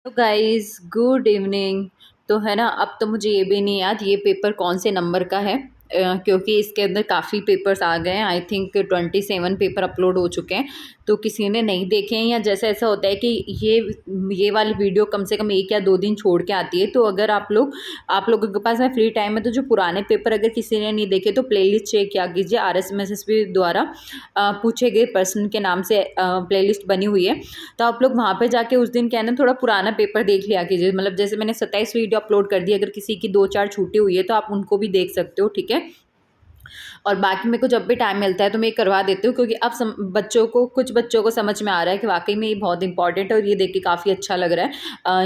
तो guys good evening. तो है ना, अब तो मुझे ये भी नहीं याद ये पेपर कौन से नंबर का है। क्योंकि इसके अंदर काफ़ी पेपर्स आ गए हैं। आई थिंक 27 पेपर अपलोड हो चुके हैं। तो किसी ने नहीं देखे हैं, या जैसे ऐसा होता है कि ये वाली वीडियो कम से कम 1 या 2 दिन छोड़ के आती है। तो अगर आप लोगों के पास में फ्री टाइम है, तो जो पुराने पेपर अगर किसी ने नहीं देखे तो प्लेलिस्ट चेक किया कीजिए। RSMSSB द्वारा पूछे गए पर्सन के नाम से प्लेलिस्ट बनी हुई है। तो आप लोग वहाँ पे जाके उस दिन क्या है ना, थोड़ा पुराना पेपर देख लिया कीजिए। मतलब जैसे मैंने 27 वीडियो अपलोड कर दी, अगर किसी की 2-4 छूटी हुई है तो आप उनको भी देख सकते हो, ठीक है। और बाकी मेरे को जब भी टाइम मिलता है तो मैं ये करवा देती हूँ, क्योंकि अब कुछ बच्चों को समझ में आ रहा है कि वाकई में ये बहुत इंपॉर्टेंट है। और ये देख के काफ़ी अच्छा लग रहा है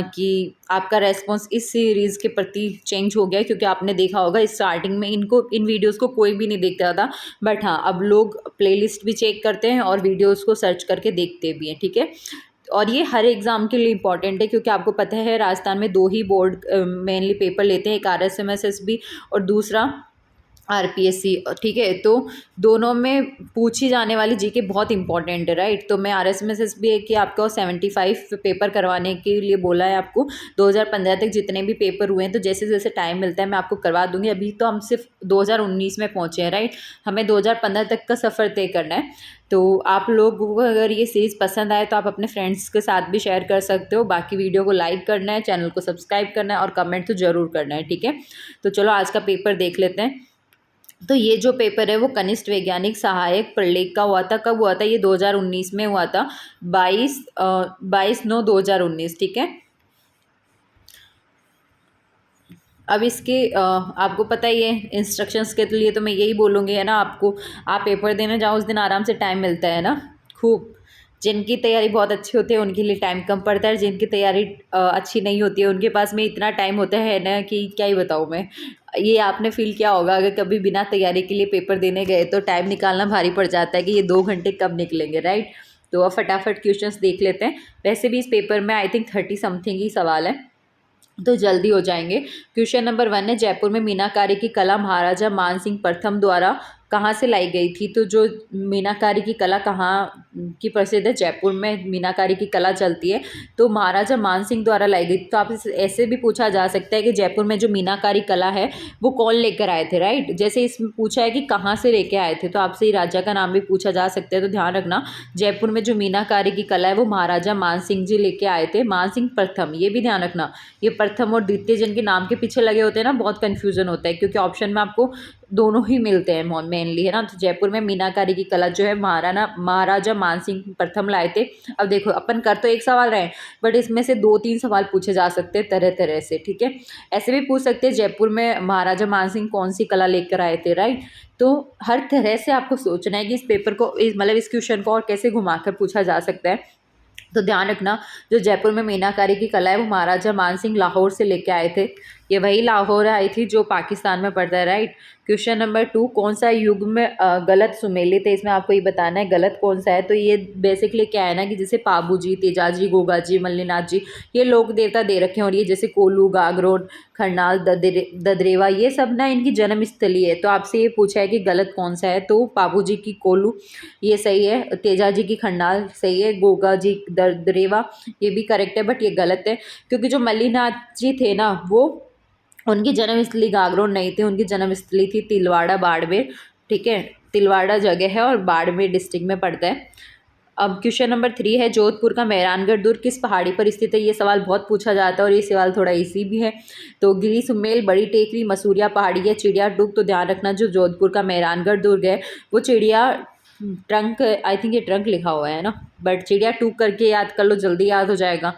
कि आपका रेस्पॉन्स इस सीरीज़ के प्रति चेंज हो गया है। क्योंकि आपने देखा होगा स्टार्टिंग में इन वीडियोज़ को कोई भी नहीं देखता था। बट हाँ, अब लोग प्लेलिस्ट भी चेक करते हैं और वीडियोज़ को सर्च करके देखते भी हैं, ठीक है। और ये हर एग्ज़ाम के लिए इम्पॉर्टेंट है, क्योंकि आपको पता है राजस्थान में 2 ही बोर्ड मेनली पेपर लेते हैं, एक RSMSSB और दूसरा RPSC, ठीक है। तो दोनों में पूछी जाने वाली जीके बहुत इंपॉर्टेंट है, राइट। तो मैं RSMSSB कि आपको 75 पेपर करवाने के लिए बोला है आपको। 2015 तक जितने भी पेपर हुए हैं, तो जैसे जैसे टाइम मिलता है मैं आपको करवा दूंगी। अभी तो हम सिर्फ 2019 में पहुँचे हैं, राइट। हमें 2015 तक का सफ़र तय करना है। तो आप लोगों को अगर ये सीरीज़ पसंद आए तो आप अपने फ्रेंड्स के साथ भी शेयर कर सकते हो। बाकी वीडियो को लाइक करना है, चैनल को सब्सक्राइब करना है और कमेंट तो ज़रूर करना है, ठीक है। तो चलो आज का पेपर देख लेते हैं। तो ये जो पेपर है वो कनिष्ठ वैज्ञानिक सहायक प्रलेख का हुआ था। कब हुआ था? ये 2019 में हुआ था। 22/9/2019, ठीक है। अब इसके आपको पता ही है इंस्ट्रक्शंस के लिए तो मैं यही बोलूँगी, है ना आपको। आप पेपर देने जाओ उस दिन आराम से टाइम मिलता है ना खूब। जिनकी तैयारी बहुत अच्छी होती है उनके लिए टाइम कम पड़ता है, जिनकी तैयारी अच्छी नहीं होती है उनके पास में इतना टाइम होता है ना कि क्या ही बताऊँ मैं। ये आपने फील किया होगा, अगर कभी बिना तैयारी के लिए पेपर देने गए तो टाइम निकालना भारी पड़ जाता है कि ये 2 घंटे कब निकलेंगे, राइट। तो अब फटाफट क्वेश्चंस देख लेते हैं। वैसे भी इस पेपर में आई थिंक 30 समथिंग ही सवाल है, तो जल्दी हो जाएंगे। क्वेश्चन नंबर 1 है, जयपुर में मीनाकारी की कला महाराजा मान सिंह प्रथम द्वारा कहाँ से लाई गई थी? तो जो मीनाकारी की कला कहाँ की प्रसिद्ध है? जयपुर में मीनाकारी की कला चलती है, तो महाराजा मान सिंह द्वारा लाई गई। तो आप ऐसे भी पूछा जा सकता है कि जयपुर में जो मीनाकारी कला है वो कौन लेकर आए थे, राइट। जैसे इसमें पूछा है कि कहाँ से लेके आए थे, तो आपसे ही राजा का नाम भी पूछा जा सकता है। तो ध्यान रखना, जयपुर में जो मीनाकारी की कला है वो महाराजा मान सिंह जी लेके आए थे। मान सिंह प्रथम, ये भी ध्यान रखना। ये प्रथम और द्वितीय जिनके नाम के पीछे लगे होते हैं ना, बहुत कंफ्यूजन होता है, क्योंकि ऑप्शन में आपको दोनों ही मिलते हैं मेनली, है ना। तो जयपुर में मीनाकारी की कला जो है महाराजा मानसिंह प्रथम लाए थे। अब देखो, अपन कर तो एक सवाल रहे हैं, बट इसमें से 2-3 सवाल पूछे जा सकते हैं तरह तरह से, ठीक है। ऐसे भी पूछ सकते हैं जयपुर में महाराजा मानसिंह कौन सी कला लेकर आए थे, राइट। तो हर तरह से आपको सोचना है कि इस पेपर को मतलब इस क्वेश्चन को और कैसे घुमाकर पूछा जा सकता है। तो ध्यान रखना, जो जयपुर में मीनाकारी की कला है वो महाराजा मानसिंह लाहौर से लेके आए थे। ये वही लाहौर आई थी जो पाकिस्तान में पड़ता है, राइट। क्वेश्चन नंबर 2, कौन सा युग में गलत सुमेलित है? इसमें आपको ये बताना है गलत कौन सा है। तो ये बेसिकली क्या है ना, कि जैसे पाबू जी, तेजाजी, गोगा जी, मल्लीनाथ जी, ये लोक देवता दे रखे हैं। और ये जैसे कोलू, गागरोड, खरनाल, ददरेवा, ये सब ना इनकी जन्म स्थली है। तो आपसे ये पूछा है कि गलत कौन सा है, तो पाबू जी की कोलू ये सही है, तेजाजी की खरनाल सही है, गोगा जी ददरेवा ये भी करेक्ट है, बट ये गलत है। क्योंकि जो मल्लीनाथ जी थे ना, वो उनकी जन्मस्थली गागरोड नहीं थी, उनकी जन्मस्थली थी तिलवाड़ा, बाड़मेर, ठीक है। तिलवाड़ा जगह है और बाड़मेर डिस्ट्रिक्ट में पड़ता है। अब क्वेश्चन नंबर 3 है, जोधपुर का मेहरानगढ़ दुर्ग किस पहाड़ी पर स्थित है? ये सवाल बहुत पूछा जाता है और ये सवाल थोड़ा इजी भी है। तो गिरी सुमेल, बड़ी टेकरी, मसूरिया पहाड़ी या चिड़िया टूक? तो ध्यान रखना, जो जोधपुर का मेहरानगढ़ दुर्ग है वो चिड़िया ट्रंक, आई थिंक ये ट्रंक लिखा हुआ है ना, बट चिड़िया टूक करके याद कर लो, जल्दी याद हो जाएगा।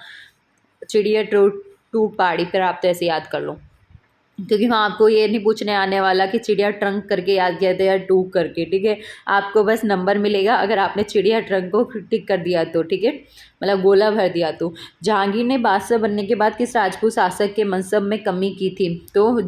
चिड़िया टूक टूक पहाड़ी पर आप तो ऐसे याद कर लो, क्योंकि वहाँ आपको ये नहीं पूछने आने वाला कि चिड़िया ट्रंक करके याद किया था या टूक करके, ठीक है। आपको बस नंबर मिलेगा अगर आपने चिड़िया ट्रंक को टिक कर दिया तो, ठीक है, मतलब गोला भर दिया तो। जहांगीर ने बादशाह बनने के बाद किस राजपूत शासक के मनसब में कमी की थी? तो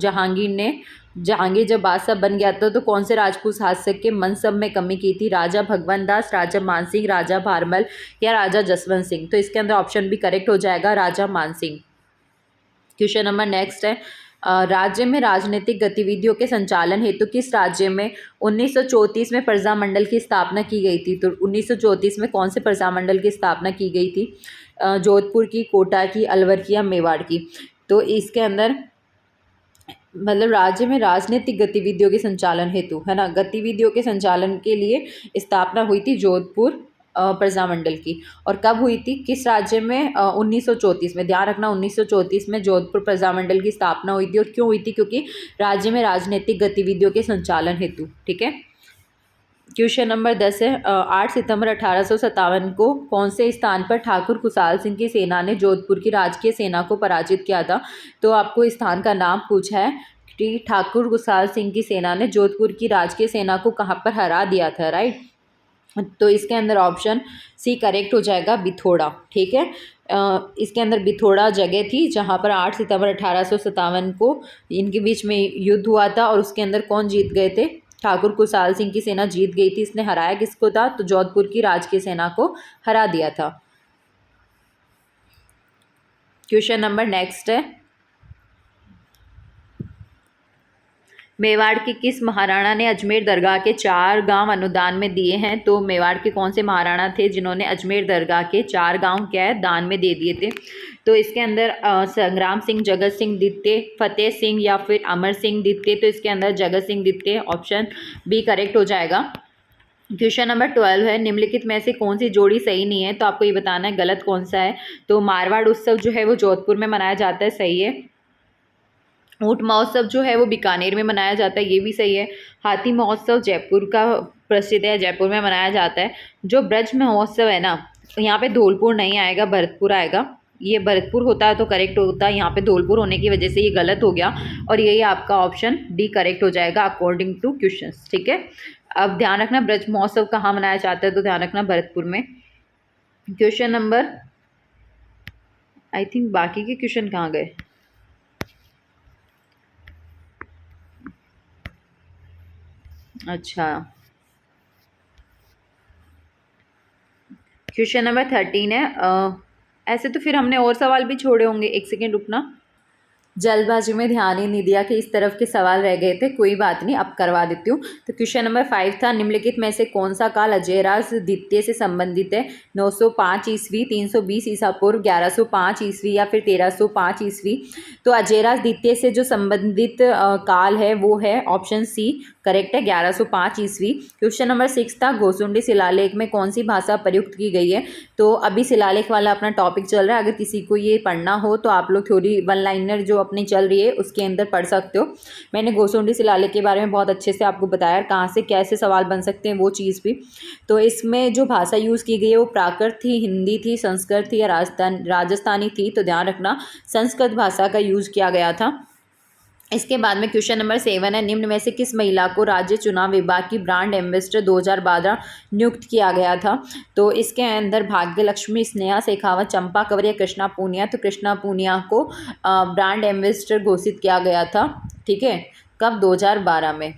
जहांगीर जब बादशाह बन गया था तो कौन से राजपूत शासक के मनसब में कमी की थी? राजा भगवंत दास, राजा मानसिंह, राजा भारमल या राजा जसवंत सिंह? तो इसके अंदर ऑप्शन भी करेक्ट हो जाएगा, राजा मानसिंह। क्वेश्चन नंबर नेक्स्ट है, राज्य में राजनीतिक गतिविधियों के संचालन हेतु किस राज्य में 1934 में प्रजामंडल की स्थापना की गई थी? तो 1934 में कौन से प्रजामंडल की स्थापना की गई थी? जोधपुर की, कोटा की, अलवर की या मेवाड़ की। तो इसके अंदर मतलब राज्य में राजनीतिक गतिविधियों के संचालन हेतु, है ना, गतिविधियों के संचालन के लिए स्थापना हुई थी जोधपुर प्रजामंडल की। और कब हुई थी, किस राज्य में, 1934 में। ध्यान रखना 1934 में जोधपुर प्रजामंडल की स्थापना हुई थी। और क्यों हुई थी, क्योंकि राज्य में राजनीतिक गतिविधियों के संचालन हेतु। ठीक है। क्वेश्चन नंबर 10 है, 8 सितंबर 1857 को कौन से स्थान पर ठाकुर खुसाल सिंह की सेना ने जोधपुर की राजकीय सेना को पराजित किया था। तो आपको इस स्थान का नाम पूछा है कि ठाकुर खुसाल सिंह की सेना ने जोधपुर की राजकीय सेना को कहाँ पर हरा दिया था, राइट। तो इसके अंदर ऑप्शन सी करेक्ट हो जाएगा, बिथोड़ा। ठीक है। इसके अंदर बिथोड़ा जगह थी जहाँ पर 8 सितंबर 1857 को इनके बीच में युद्ध हुआ था। और उसके अंदर कौन जीत गए थे, ठाकुर खुसाल सिंह की सेना जीत गई थी। इसने हराया किसको था, तो जोधपुर की राजकीय सेना को हरा दिया था। क्वेश्चन नंबर नेक्स्ट है, मेवाड़ के किस महाराणा ने अजमेर दरगाह के 4 गांव अनुदान में दिए हैं। तो मेवाड़ के कौन से महाराणा थे जिन्होंने अजमेर दरगाह के 4 गांव क्या है, दान में दे दिए थे। तो इसके अंदर संग्राम सिंह, जगत सिंह द्वितीय, फतेह सिंह या फिर अमर सिंह द्वितीय। तो इसके अंदर जगत सिंह द्वितीय, ऑप्शन बी करेक्ट हो जाएगा। क्वेश्चन नंबर 12 है, निम्नलिखित में से कौन सी जोड़ी सही नहीं है। तो आपको ये बताना है गलत कौन सा है। तो मारवाड़ उत्सव जो है वो जोधपुर में मनाया जाता है, सही है। ऊँट महोत्सव जो है वो बीकानेर में मनाया जाता है, ये भी सही है। हाथी महोत्सव जयपुर का प्रसिद्ध है, जयपुर में मनाया जाता है। जो ब्रज महोत्सव है ना, यहाँ पे धौलपुर नहीं आएगा, भरतपुर आएगा। ये भरतपुर होता है तो करेक्ट होता है, यहाँ पे धौलपुर होने की वजह से ये गलत हो गया। और यही आपका ऑप्शन डी करेक्ट हो जाएगा अकॉर्डिंग टू क्वेश्चन। ठीक है। अब ध्यान रखना ब्रज महोत्सव कहाँ मनाया जाता है, तो ध्यान रखना भरतपुर में। क्वेश्चन नंबर, आई थिंक बाकी के क्वेश्चन कहाँ गए। अच्छा, क्वेश्चन नंबर 13 है, ऐसे तो फिर हमने और सवाल भी छोड़े होंगे, एक सेकेंड रुकना। जल्दबाजी में ध्यान ही नहीं दिया कि इस तरफ के सवाल रह गए थे, कोई बात नहीं, अब करवा देती हूँ। तो क्वेश्चन नंबर 5 था, निम्नलिखित में से कौन सा काल अजयराज द्वितीय से संबंधित है। 905 ईस्वी, 320 ईसा पूर्व, 1105 ईस्वी या फिर 1305 ईस्वी। तो अजयराज द्वितीय से जो संबंधित काल है वो है ऑप्शन सी करेक्ट है, 1105 ईस्वी। क्वेश्चन नंबर 6 था, घोसुंडी शिलालेख में कौन सी भाषा प्रयुक्त की गई है। तो अभी शिलालेख वाला अपना टॉपिक चल रहा है, अगर किसी को ये पढ़ना हो तो आप लोग थोड़ी वन लाइनर जो अपनी चल रही है उसके अंदर पढ़ सकते हो। मैंने घोसुंडी शिलालेख के बारे में बहुत अच्छे से आपको बताया, कहाँ से कैसे सवाल बन सकते हैं वो चीज़ भी। तो इसमें जो भाषा यूज़ की गई है वो प्राकृत थी, हिंदी थी, संस्कृत थी या राजस्थानी थी। तो ध्यान रखना संस्कृत भाषा का यूज़ किया गया था। इसके बाद में क्वेश्चन नंबर 7 है, निम्न में से किस महिला को राज्य चुनाव विभाग की ब्रांड एम्बेसडर 2012 नियुक्त किया गया था। तो इसके अंदर भाग्य लक्ष्मी, स्नेहा शेखावत, चंपा कंवर या कृष्णा पूनिया। तो कृष्णा पूनिया को ब्रांड एम्बेसडर घोषित किया गया था। ठीक है, कब, 2012 में।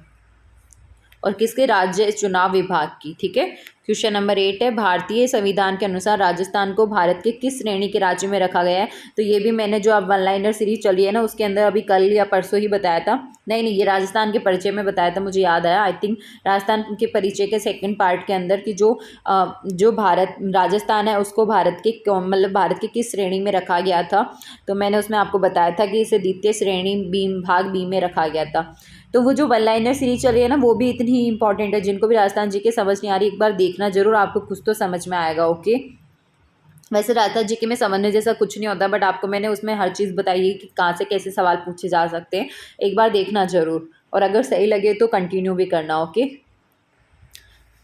और किसके, राज्य चुनाव विभाग की। ठीक है। क्वेश्चन नंबर 8 है, भारतीय संविधान के अनुसार राजस्थान को भारत के किस श्रेणी के राज्य में रखा गया है। तो ये भी मैंने जो अब वन लाइनर सीरीज चली है ना उसके अंदर अभी कल या परसों ही बताया था। नहीं, ये राजस्थान के परिचय में बताया था, मुझे याद आया। आई थिंक राजस्थान के परिचय के सेकंड पार्ट के अंदर कि जो भारत राजस्थान है उसको भारत के मतलब भारत की किस श्रेणी में रखा गया था। तो मैंने उसमें आपको बताया था कि इसे द्वितीय श्रेणी बी, भाग बी में रखा गया था। तो वो जो वन लाइनर सीरीज चल रही है ना वो भी इतनी ही इंपॉर्टेंट है। जिनको भी राजस्थान जी के समझ नहीं आ रही, एक बार देखना जरूर, आपको कुछ तो समझ में आएगा। ओके, वैसे राजस्थान जी के में समझने जैसा कुछ नहीं होता, बट आपको मैंने उसमें हर चीज़ बताई है कि कहाँ से कैसे सवाल पूछे जा सकते हैं। एक बार देखना जरूर, और अगर सही लगे तो कंटिन्यू भी करना। ओके,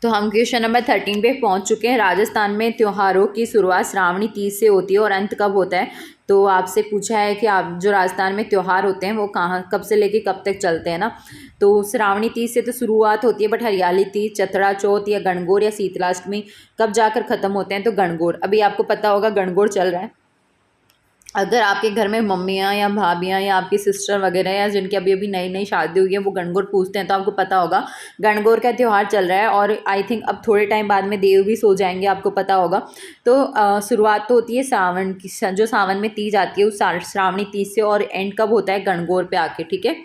तो हम क्वेश्चन नंबर 13 पे पहुंच चुके हैं। राजस्थान में त्योहारों की शुरुआत श्रावणी तीज से होती है और अंत कब होता है। तो आपसे पूछा है कि आप जो राजस्थान में त्यौहार होते हैं वो कहाँ, कब से लेके कब तक चलते हैं ना। तो श्रावणी तीज से तो शुरुआत होती है, बट हरियाली तीज, चतरा चौथ या गणगौर या शीतलाष्टमी कब जाकर ख़त्म होते हैं। तो गणगौर, अभी आपको पता होगा गणगौर चल रहा है। अगर आपके घर में मम्मियाँ या भाभियाँ या आपकी सिस्टर वगैरह या जिनकी अभी अभी नई नई शादी हुई है वो गणगौर पूजते हैं तो आपको पता होगा गणगौर का त्यौहार चल रहा है। और आई थिंक अब थोड़े टाइम बाद में देव भी सो जाएंगे, आपको पता होगा। तो शुरुआत तो होती है सावन की, जो सावन में तीज आती है उस श्रावणी तीज से, और एंड कब होता है गणगौर पे आके। ठीक है,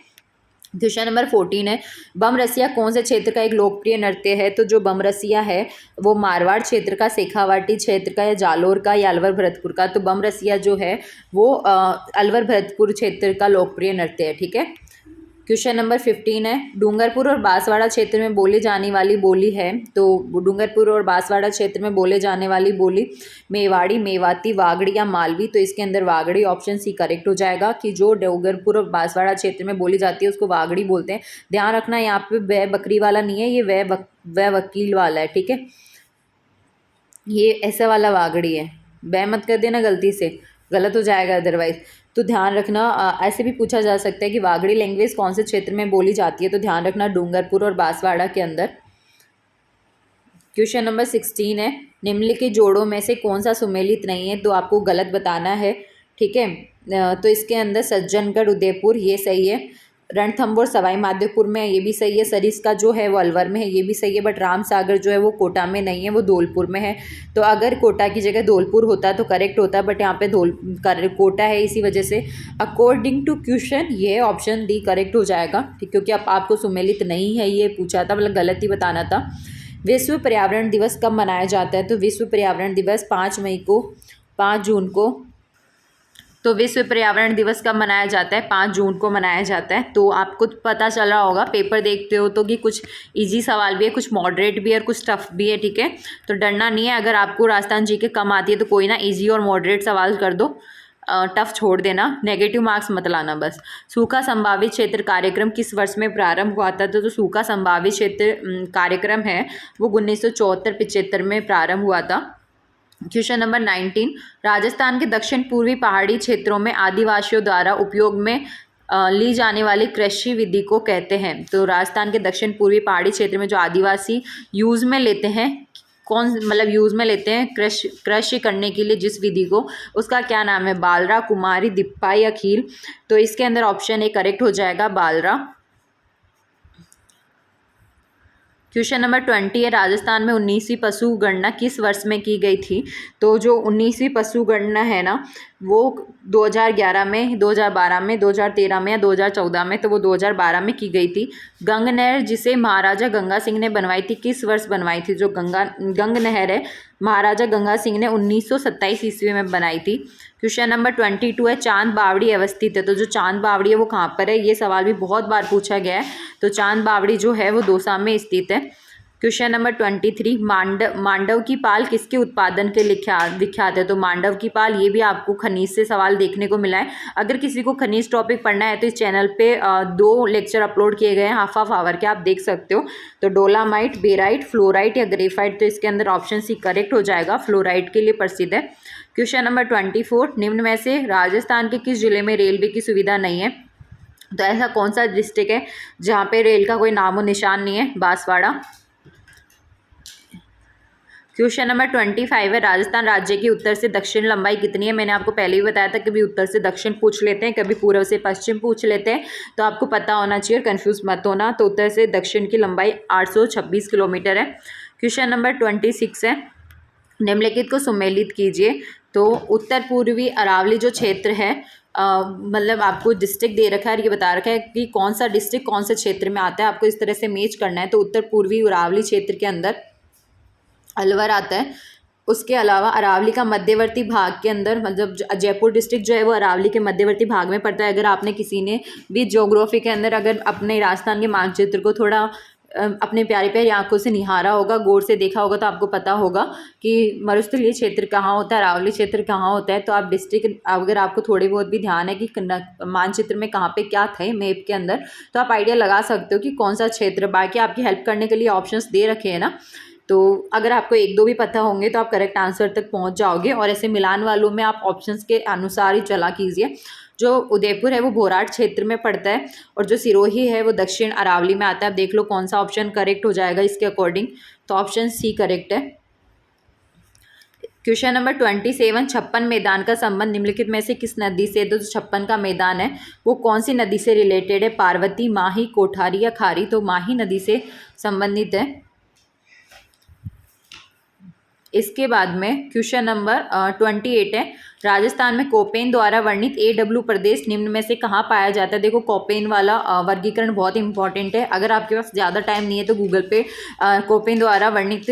क्वेश्चन नंबर 14 है, बमरसिया कौन से क्षेत्र का एक लोकप्रिय नृत्य है? तो जो बमरसिया है वो मारवाड़ क्षेत्र का, शेखावाटी क्षेत्र का, या जालोर का, या अलवर भरतपुर का? तो बमरसिया जो है वो अलवर भरतपुर क्षेत्र का लोकप्रिय नृत्य है। ठीक है। क्वेश्चन नंबर 15 है, डूंगरपुर और बांसवाड़ा क्षेत्र में बोली जाने वाली बोली है। तो डूंगरपुर और बांसवाड़ा क्षेत्र में बोले जाने वाली बोली मेवाड़ी, मेवाती, वागड़ी या मालवी? तो इसके अंदर वागड़ी ऑप्शन सी करेक्ट हो जाएगा कि जो डूंगरपुर और बांसवाड़ा क्षेत्र में बोली जाती है उसको वागड़ी बोलते हैं। ध्यान रखना यहाँ पे वह बकरी वाला नहीं है, ये वह वकील वाला है। ठीक है, ये ऐसा वाला वागड़ी है, वह मत कर देना गलती से, गलत हो जाएगा अदरवाइज। तो ध्यान रखना। ऐसे भी पूछा जा सकता है कि वागड़ी लैंग्वेज कौन से क्षेत्र में बोली जाती है? तो ध्यान रखना डूंगरपुर और बांसवाड़ा के अंदर। क्वेश्चन नंबर 16 है, निम्नलिखित जोड़ों में से कौन सा सुमेलित नहीं है? तो आपको गलत बताना है। ठीक है, तो इसके अंदर सज्जनगढ़ उदयपुर ये सही है, रणथंभौर सवाई माधोपुर में ये भी सही है, सरिस्का जो है वो अलवर में है ये भी सही है, बट राम सागर जो है वो कोटा में नहीं है, वो धौलपुर में है। तो अगर कोटा की जगह धौलपुर होता तो करेक्ट होता, बट यहाँ पे कोटा है, इसी वजह से अकॉर्डिंग टू क्वेश्चन ये ऑप्शन डी करेक्ट हो जाएगा। ठीक, क्योंकि अब आपको सुमेलित नहीं है ये पूछा था, मतलब गलत ही बताना था। विश्व पर्यावरण दिवस कब मनाया जाता है? तो विश्व पर्यावरण दिवस 5 जून को। तो विश्व पर्यावरण दिवस कब मनाया जाता है? 5 जून को मनाया जाता है। तो आपको पता चल रहा होगा, पेपर देखते हो तो कि कुछ इजी सवाल भी है, कुछ मॉडरेट भी है और कुछ टफ भी है। ठीक है, तो डरना नहीं है। अगर आपको राजस्थान जी के कम आती है तो कोई ना, इजी और मॉडरेट सवाल कर दो, टफ छोड़ देना, नेगेटिव मार्क्स मत लाना बस। सूखा संभावित क्षेत्र कार्यक्रम किस वर्ष में प्रारंभ हुआ था? तो जो सूखा संभावित क्षेत्र कार्यक्रम है वो 1974-75 में प्रारंभ हुआ था। क्वेश्चन नंबर 19, राजस्थान के दक्षिण पूर्वी पहाड़ी क्षेत्रों में आदिवासियों द्वारा उपयोग में ली जाने वाली कृषि विधि को कहते हैं? तो राजस्थान के दक्षिण पूर्वी पहाड़ी क्षेत्र में जो आदिवासी यूज़ में लेते हैं, यूज़ में लेते हैं कृषि करने के लिए जिस विधि को, उसका क्या नाम है? बालरा, कुमारी, दिप्पा या खील? तो इसके अंदर ऑप्शन ए करेक्ट हो जाएगा, बालरा। क्वेश्चन नंबर 20 है, राजस्थान में 19वीं पशु गणना किस वर्ष में की गई थी? तो जो 19वीं पशु गणना है ना वो 2011 में, 2012 में, 2013 में या 2014 में? तो वो 2012 में की गई थी। गंग नहर जिसे महाराजा गंगा सिंह ने बनवाई थी किस वर्ष बनवाई थी? जो गंग नहर है महाराजा गंगा सिंह ने 1927 ईस्वी में बनाई थी। क्वेश्चन नंबर 22 है, चांद बावड़ी अवस्थित है। तो जो चांद बावड़ी है वो कहाँ पर है? ये सवाल भी बहुत बार पूछा गया है। तो चांद बावड़ी जो है वो दौसा में स्थित है। क्वेश्चन नंबर 23, मांडव की पाल किसके उत्पादन के विख्यात है? तो मांडव की पाल, ये भी आपको खनिज से सवाल देखने को मिला है। अगर किसी को खनिज टॉपिक पढ़ना है तो इस चैनल पे 2 लेक्चर अपलोड किए गए हैं हाफ आवर के, आप देख सकते हो। तो डोलामाइट, बेराइट, फ्लोराइट या ग्रेफाइट? तो इसके अंदर ऑप्शन सी करेक्ट हो जाएगा, फ्लोराइट के लिए प्रसिद्ध है। क्वेश्चन नंबर 24, निम्न में से राजस्थान के किस जिले में रेलवे की सुविधा नहीं है? तो ऐसा कौन सा डिस्ट्रिक्ट है जहाँ पे रेल का कोई नामो निशान नहीं है? बांसवाड़ा। क्वेश्चन नंबर 25 है, राजस्थान राज्य की उत्तर से दक्षिण लंबाई कितनी है? मैंने आपको पहले भी बताया था, कभी उत्तर से दक्षिण पूछ लेते हैं, कभी पूर्व से पश्चिम पूछ लेते हैं, तो आपको पता होना चाहिए, कंफ्यूज मत होना। तो उत्तर से दक्षिण की लंबाई 826 किलोमीटर है। क्वेश्चन नंबर 26 है, निम्नलिखित को सुमेलित कीजिए। तो उत्तर पूर्वी अरावली जो क्षेत्र है, आपको डिस्ट्रिक्ट दे रखा है, ये बता रखा है कि कौन सा डिस्ट्रिक्ट कौन से क्षेत्र में आता है, आपको इस तरह से मैच करना है। तो उत्तर पूर्वी अरावली क्षेत्र के अंदर अलवर आता है। उसके अलावा अरावली का मध्यवर्ती भाग के अंदर, जयपुर डिस्ट्रिक्ट जो है वो अरावली के मध्यवर्ती भाग में पड़ता है। अगर आपने किसी ने भी ज्योग्राफी के अंदर अगर अपने राजस्थान के मानचित्र को थोड़ा अपने प्यारी प्यारी आंखों से निहारा होगा, गौर से देखा होगा, तो आपको पता होगा कि मरुस्थलीय क्षेत्र कहाँ होता है, अरावली क्षेत्र कहाँ होता है। तो आप डिस्ट्रिक्ट, अगर आपको थोड़ी बहुत भी ध्यान है कि मानचित्र में कहाँ पे क्या थे मैप के अंदर, तो आप आइडिया लगा सकते हो कि कौन सा क्षेत्र। बाकी आपकी हेल्प करने के लिए ऑप्शंस दे रखे हैं ना, तो अगर आपको 1-2 भी पता होंगे तो आप करेक्ट आंसर तक पहुंच जाओगे। और ऐसे मिलान वालों में आप ऑप्शंस के अनुसार ही चला कीजिए। जो उदयपुर है वो भोराट क्षेत्र में पड़ता है और जो सिरोही है वो दक्षिण अरावली में आता है। अब देख लो कौन सा ऑप्शन करेक्ट हो जाएगा इसके अकॉर्डिंग, तो ऑप्शन सी करेक्ट है। क्वेश्चन नंबर 27, 56 मैदान का संबंध निम्नलिखित में से किस नदी से? तो 56 का मैदान है वो कौन सी नदी से रिलेटेड है? पार्वती, माही, कोठारी या खारी? तो माही नदी से संबंधित है। इसके बाद में क्वेश्चन नंबर 28 है, राजस्थान में कोपेन द्वारा वर्णित AW प्रदेश निम्न में से कहाँ पाया जाता है। देखो कोपेन वाला वर्गीकरण बहुत इंपॉर्टेंट है। अगर आपके पास ज़्यादा टाइम नहीं है तो गूगल पे कोपेन द्वारा वर्णित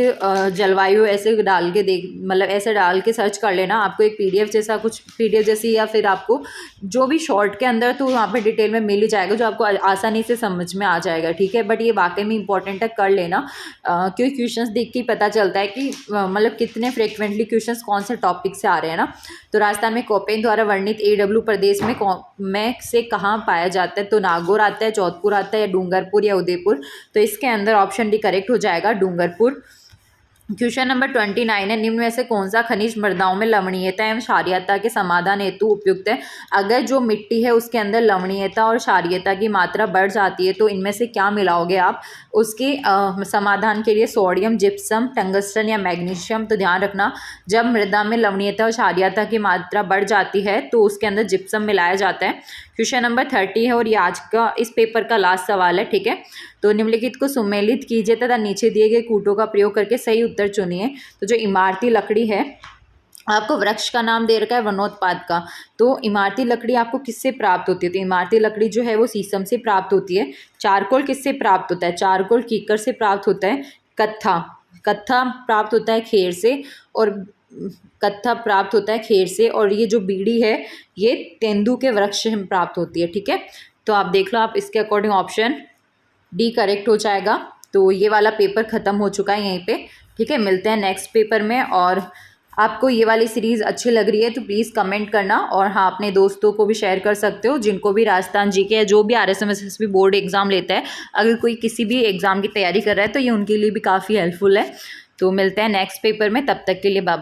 जलवायु ऐसे डाल के देख, मतलब ऐसे डाल के सर्च कर लेना, आपको एक PDF जैसा कुछ, PDF जैसी, या फिर आपको जो भी शॉर्ट के अंदर तो वहाँ पे डिटेल में मिल ही जाएगा, जो आपको आसानी से समझ में आ जाएगा। ठीक है, बट ये वाकई में इंपॉर्टेंट है, कर लेना, क्योंकि क्वेश्चंस देख के ही पता चलता है कि मतलब कितने फ्रिक्वेंटली क्वेश्चंस कौन से टॉपिक से आ रहे हैं ना। तो राजस्थान में कोपेन द्वारा वर्णित AW प्रदेश में से कहाँ पाया जाता है। तो नागौर आता है, जोधपुर आता है, या डूंगरपुर या उदयपुर। तो इसके अंदर ऑप्शन डी करेक्ट हो जाएगा, डूंगरपुर। क्वेश्चन नंबर 29 है, निम्न में से कौन सा खनिज मृदाओं में लवणीयता एवं क्षारीयता के समाधान हेतु उपयुक्त है। अगर जो मिट्टी है उसके अंदर लवणीयता और क्षारीयता की मात्रा बढ़ जाती है तो इनमें से क्या मिलाओगे आप उसके समाधान के लिए, सोडियम, जिप्सम, टंगस्टन या मैग्नीशियम। तो ध्यान रखना, जब मृदा में लवणीयता और क्षारीयता की मात्रा बढ़ जाती है तो उसके अंदर जिप्सम मिलाया जाता है। क्वेश्चन नंबर 30 है और ये आज का इस पेपर का लास्ट सवाल है। ठीक है, तो निम्नलिखित को सुमेलित कीजिए तथा नीचे दिए गए कूटों का प्रयोग करके सही उत्तर चुनिए। तो जो इमारती लकड़ी है, आपको वृक्ष का नाम दे रखा है वनोत्पाद का। तो इमारती लकड़ी आपको किससे प्राप्त होती है। तो इमारती लकड़ी जो है वो शीशम से प्राप्त होती है। चारकोल किससे प्राप्त होता है। चारकोल कीकर से प्राप्त होता है। कत्था प्राप्त होता है खेर से, और कत्था प्राप्त होता है खेर से, और ये जो बीड़ी है ये तेंदू के वृक्ष से प्राप्त होती है। ठीक है, तो आप देख लो, आप इसके अकॉर्डिंग ऑप्शन डी करेक्ट हो जाएगा। तो ये वाला पेपर ख़त्म हो चुका है यहीं पे। ठीक है, मिलते हैं नेक्स्ट पेपर में। और आपको ये वाली सीरीज़ अच्छी लग रही है तो प्लीज़ कमेंट करना, और हाँ अपने दोस्तों को भी शेयर कर सकते हो जिनको भी राजस्थान जीके या जो भी RSM SSB बोर्ड एग्ज़ाम लेता है। अगर कोई किसी भी एग्ज़ाम की तैयारी कर रहा है तो ये उनके लिए भी काफ़ी हेल्पफुल है। तो मिलते हैं नेक्स्ट पेपर में, तब तक के लिए बाय।